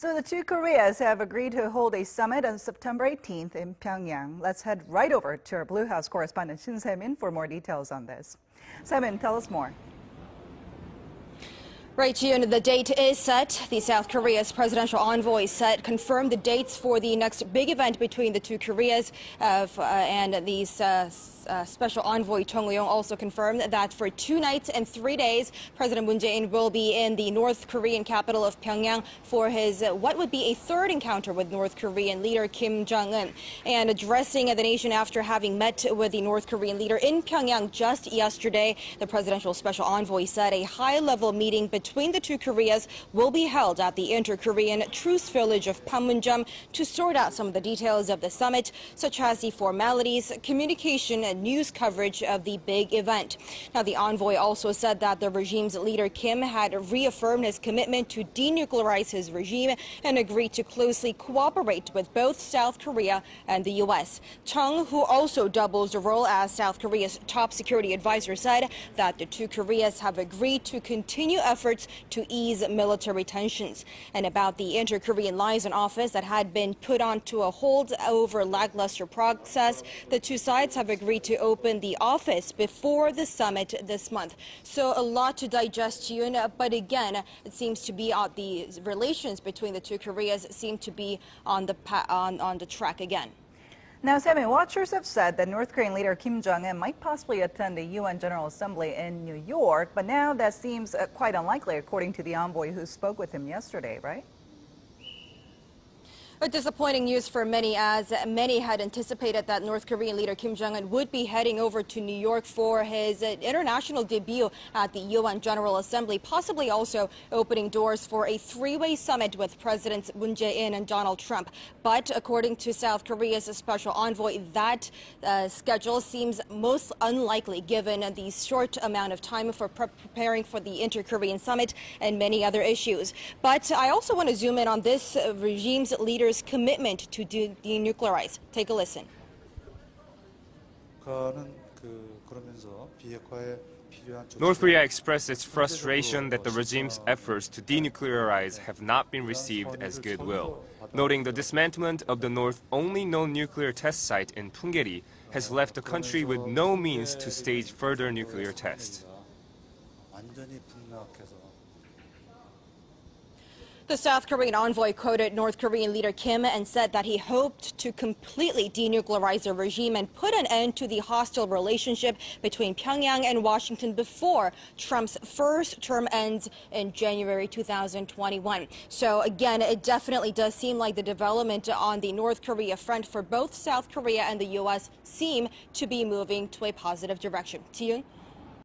So the two Koreas have agreed to hold a summit on September 18th in Pyongyang. Let's head right over to our Blue House correspondent Shin Se-min for more details on this. Se-min, tell us more. Right, June, the date is set. The South Korea's presidential envoy confirmed the dates for the next big event between the two Koreas, and these Special Envoy Chung Eui-yong also confirmed that for 2 nights and 3 days, President Moon Jae-in will be in the North Korean capital of Pyongyang for his what would be a third encounter with North Korean leader Kim Jong-un. And addressing the nation after having met with the North Korean leader in Pyongyang just yesterday, the presidential special envoy said a high-level meeting between the two Koreas will be held at the Inter-Korean Truce Village of Panmunjom to sort out some of the details of the summit, such as the formalities, communication, and news coverage of the big event. Now, the envoy also said that the regime's leader Kim had reaffirmed his commitment to denuclearize his regime and agreed to closely cooperate with both South Korea and the U.S. Chung, who also doubles the role as South Korea's top security advisor, said that the two Koreas have agreed to continue efforts to ease military tensions. And about the Inter-Korean liaison office that had been put onto a hold over lackluster process, the two sides have agreed to open the office before the summit this month. So a lot to digest, Yoon, but again, it seems to be the relations between the two Koreas seem to be on the track again. Now, Sammy, watchers have said that North Korean leader Kim Jong-un might possibly attend the UN General Assembly in New York, but now that seems quite unlikely, according to the envoy who spoke with him yesterday, right? But disappointing news for many, as many had anticipated that North Korean leader Kim Jong-un would be heading over to New York for his international debut at the UN General Assembly, possibly also opening doors for a three-way summit with Presidents Moon Jae-in and Donald Trump. But according to South Korea's special envoy, that schedule seems most unlikely given the short amount of time for preparing for the Inter-Korean summit and many other issues. But I also want to zoom in on this regime's leader's commitment to denuclearize. Take a listen. North Korea expressed its frustration that the regime's efforts to denuclearize have not been received as goodwill, noting the dismantlement of the North's only known nuclear test site in Punggye-ri has left the country with no means to stage further nuclear tests. The South Korean envoy quoted North Korean leader Kim and said that he hoped to completely denuclearize the regime and put an end to the hostile relationship between Pyongyang and Washington before Trump's first term ends in January 2021. So again, it definitely does seem like the development on the North Korea front for both South Korea and the U.S. seem to be moving to a positive direction. Ji-yoon?